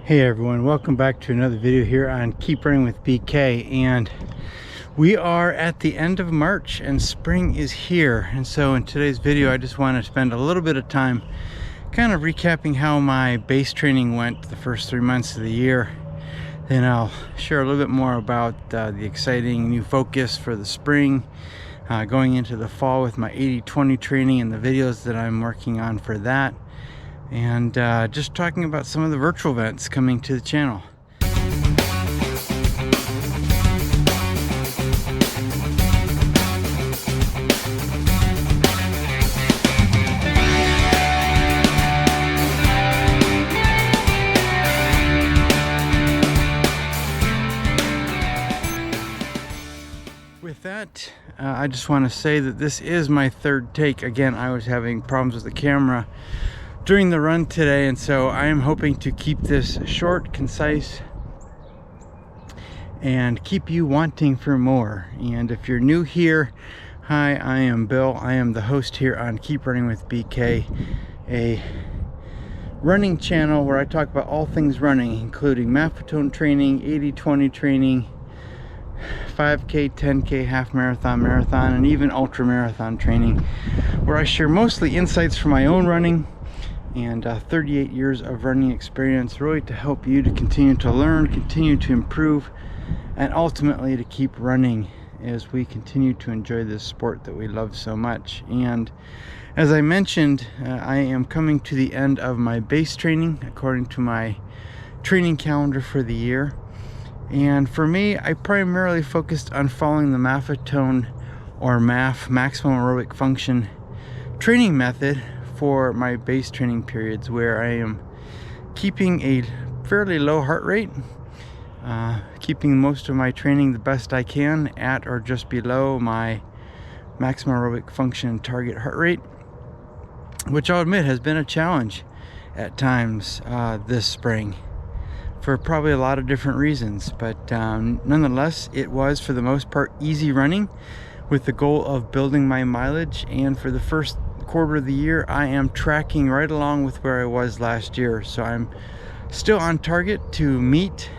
Hey everyone, welcome back to another video here on Keep Running with BK. And we are at the end of March and spring is here. And so in today's video I just want to spend a little bit of time kind of recapping how my base training went the first 3 months of the year. Then I'll share a little bit more about the exciting new focus for the spring, going into the fall with my 80-20 training and the videos that I'm working on for that. And just talking about some of the virtual events coming to the channel. With that, I just want to say that this is my third take. Again, I was having problems with the camera during the run today, and so I am hoping to keep this short, concise, and keep you wanting for more. And if you're new here, hi, I am Bill. I am the host here on Keep Running with BK, a running channel where I talk about all things running, including Maffetone training, 80-20 training, 5K, 10K, half marathon, marathon, and even ultra marathon training, where I share mostly insights from my own running and 38 years of running experience, really to help you to continue to learn, continue to improve, and ultimately to keep running as we continue to enjoy this sport that we love so much. And as I mentioned, I am coming to the end of my base training according to my training calendar for the year. And for me, I primarily focused on following the Maffetone or MAF, maximum aerobic function training method for my base training periods, where I am keeping a fairly low heart rate, keeping most of my training the best I can at or just below my maximum aerobic function target heart rate, which I'll admit has been a challenge at times this spring for probably a lot of different reasons. But nonetheless, it was for the most part easy running with the goal of building my mileage. And for the first quarter of the year, I am tracking right along with where I was last year. So I'm still on target to meet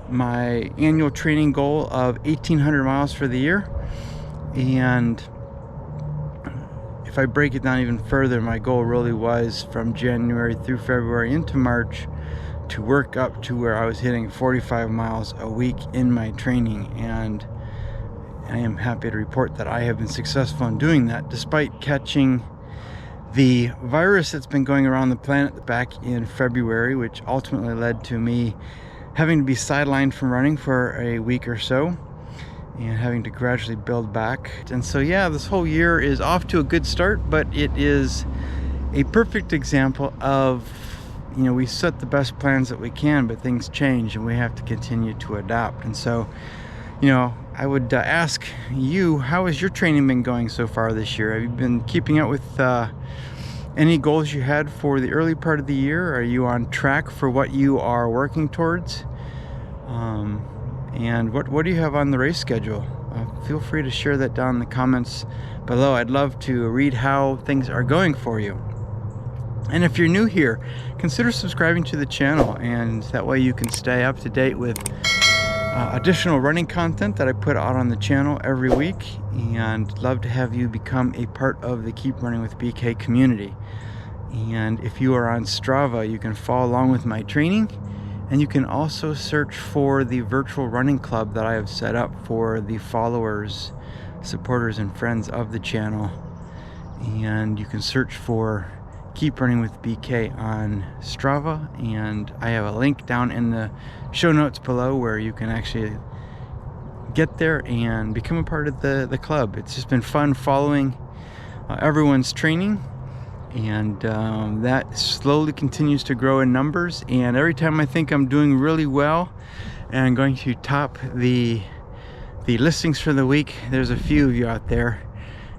my annual training goal of 1,800 miles for the year. And if I break it down even further, my goal really was from January through February into March to work up to where I was hitting 45 miles a week in my training. And I am happy to report that I have been successful in doing that, despite catching the virus that's been going around the planet back in February, which ultimately led to me having to be sidelined from running for a week or so and having to gradually build back. And so yeah, this whole year is off to a good start, but it is a perfect example of, you know, we set the best plans that we can, but things change and we have to continue to adapt. And so, you know, I would ask you, how has your training been going so far this year? Have you been keeping up with any goals you had for the early part of the year? Are you on track for what you are working towards? And what do you have on the race schedule? Feel free to share that down in the comments below. I'd love to read how things are going for you. And if you're new here, consider subscribing to the channel, and that way you can stay up to date with additional running content that I put out on the channel every week. And love to have you become a part of the Keep Running with BK community. And if you are on Strava, you can follow along with my training, and you can also search for the virtual running club that I have set up for the followers, supporters, and friends of the channel. And you can search for Keep Running with BK on Strava, and I have a link down in the show notes below where you can actually get there and become a part of the club. It's just been fun following everyone's training, and that slowly continues to grow in numbers. And every time I think I'm doing really well and going to top the listings for the week, there's a few of you out there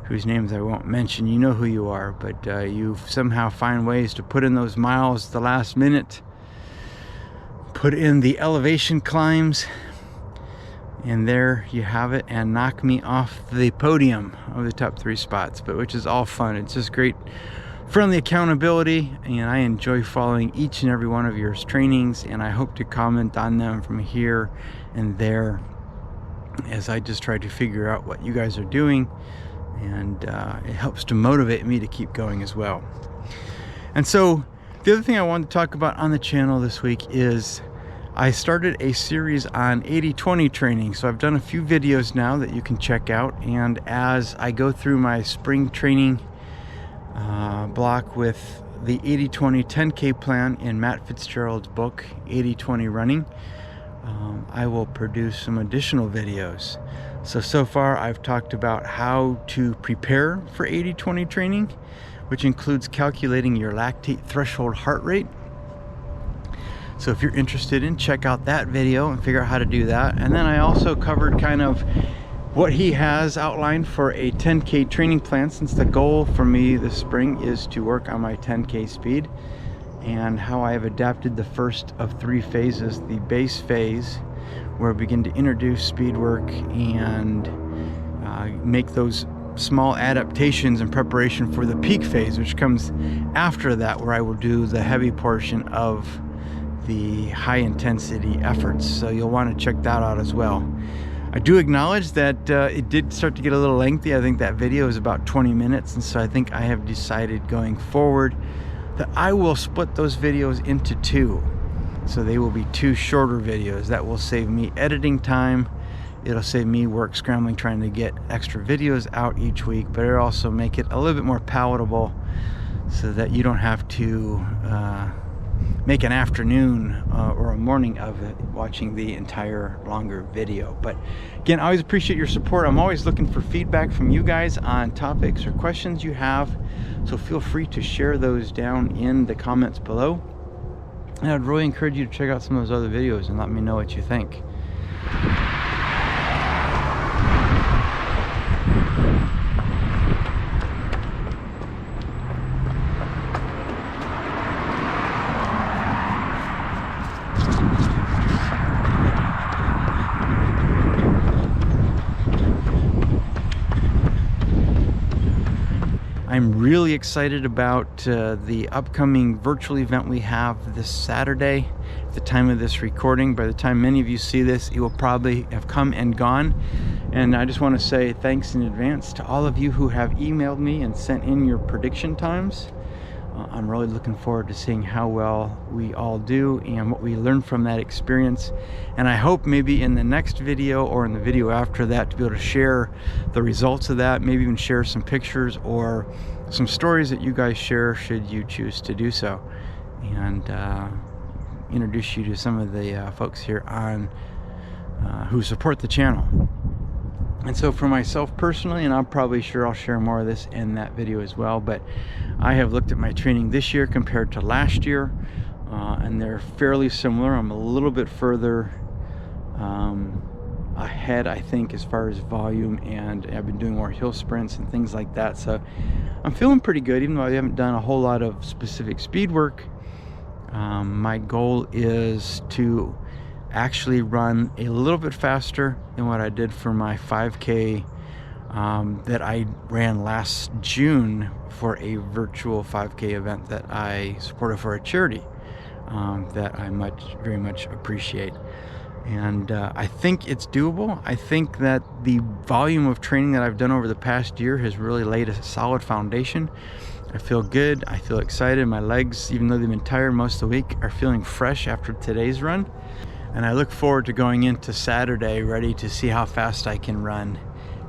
whose names I won't mention. You know who you are, but you somehow find ways to put in those miles at the last minute, put in the elevation climbs, and there you have it, and knock me off the podium of the top 3 spots, but which is all fun. It's just great friendly accountability, and I enjoy following each and every one of your trainings, and I hope to comment on them from here and there as I just try to figure out what you guys are doing, and it helps to motivate me to keep going as well. And so the other thing I wanted to talk about on the channel this week is I started a series on 80-20 training. So I've done a few videos now that you can check out, and as I go through my spring training block with the 80-20 10K plan in Matt Fitzgerald's book 80-20 Running, I will produce some additional videos. So far I've talked about how to prepare for 80-20 training, which includes calculating your lactate threshold heart rate. So if you're interested in, check out that video and figure out how to do that. And then I also covered kind of what he has outlined for a 10K training plan, since the goal for me this spring is to work on my 10K speed, and how I have adapted the first of 3 phases. The base phase, where we begin to introduce speed work and make those small adaptations in preparation for the peak phase, which comes after that, where I will do the heavy portion of the high intensity efforts. So you'll want to check that out as well. I do acknowledge that it did start to get a little lengthy. I think that video is about 20 minutes, and so I think I have decided going forward that I will split those videos into 2. So they will be 2 shorter videos. That will save me editing time. It'll save me work scrambling trying to get extra videos out each week, but it'll also make it a little bit more palatable so that you don't have to make an afternoon or a morning of it watching the entire longer video. But again, I always appreciate your support. I'm always looking for feedback from you guys on topics or questions you have, so feel free to share those down in the comments below. And I'd really encourage you to check out some of those other videos and let me know what you think. I'm really excited about the upcoming virtual event we have this Saturday at the time of this recording. By the time many of you see this, it will probably have come and gone. And I just want to say thanks in advance to all of you who have emailed me and sent in your prediction times. I'm really looking forward to seeing how well we all do and what we learn from that experience. And I hope maybe in the next video or in the video after that to be able to share the results of that, maybe even share some pictures or some stories that you guys share should you choose to do so, and introduce you to some of the folks here on who support the channel. And so for myself personally, and I'm probably sure I'll share more of this in that video as well, but I have looked at my training this year compared to last year, and they're fairly similar. I'm a little bit further ahead, I think, as far as volume, and I've been doing more hill sprints and things like that. So I'm feeling pretty good, even though I haven't done a whole lot of specific speed work. My goal is to actually run a little bit faster than what I did for my 5K that I ran last June for a virtual 5K event that I supported for a charity that I very much appreciate. And I think it's doable. I think that the volume of training that I've done over the past year has really laid a solid foundation. I feel good. I feel excited. My legs, even though they've been tired most of the week, are feeling fresh after today's run. And I look forward to going into Saturday ready to see how fast I can run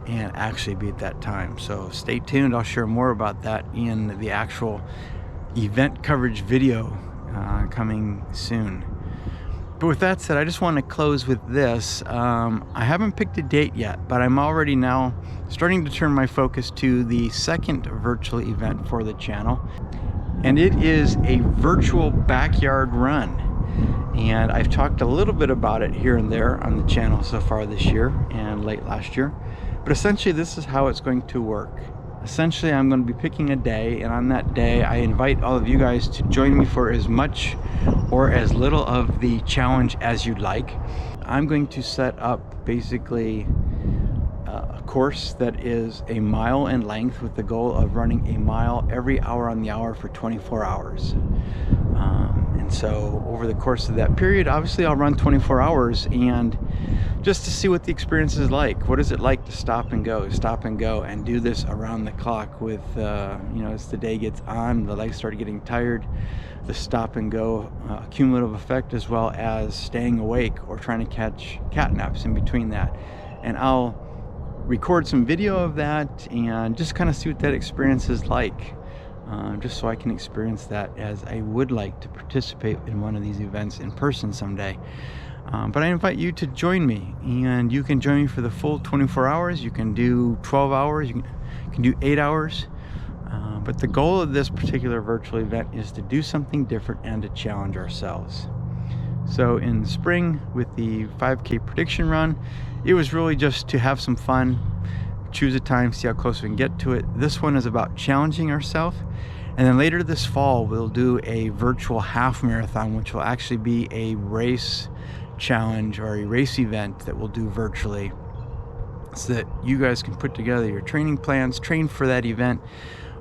and actually beat that time. So stay tuned. I'll share more about that in the actual event coverage video coming soon. But with that said, I just want to close with this. I haven't picked a date yet, but I'm already now starting to turn my focus to the second virtual event for the channel. And it is a virtual backyard run. And I've talked a little bit about it here and there on the channel so far this year and late last year. But essentially this is how it's going to work. Essentially I'm going to be picking a day, and on that day I invite all of you guys to join me for as much or as little of the challenge as you'd like. I'm going to set up basically a course that is a mile in length with the goal of running a mile every hour on the hour for 24 hours. And so over the course of that period, obviously I'll run 24 hours, and just to see what the experience is like. What is it like to stop and go and do this around the clock with, as the day gets on, the legs start getting tired, the stop and go cumulative effect, as well as staying awake or trying to catch cat naps in between that. And I'll record some video of that and just kind of see what that experience is like. Just so I can experience that, as I would like to participate in one of these events in person someday. But I invite you to join me, and you can join me for the full 24 hours. You can do 12 hours, you can do 8 hours. But the goal of this particular virtual event is to do something different and to challenge ourselves. So in the spring with the 5K prediction run, it was really just to have some fun, choose a time, see how close we can get to it. This one is about challenging ourselves. And then later this fall, we'll do a virtual half marathon, which will actually be a race challenge or a race event that we'll do virtually, so that you guys can put together your training plans, train for that event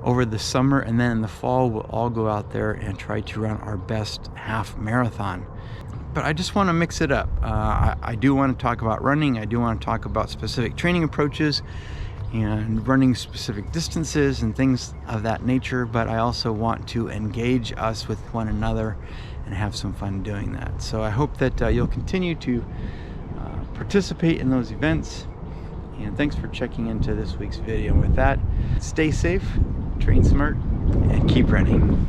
over the summer, and then in the fall, we'll all go out there and try to run our best half marathon. But I just want to mix it up. I do want to talk about running. I do want to talk about specific training approaches and running specific distances and things of that nature, but I also want to engage us with one another and have some fun doing that. So I hope that you'll continue to participate in those events, and thanks for checking into this week's video. With that, stay safe, train smart, and keep running.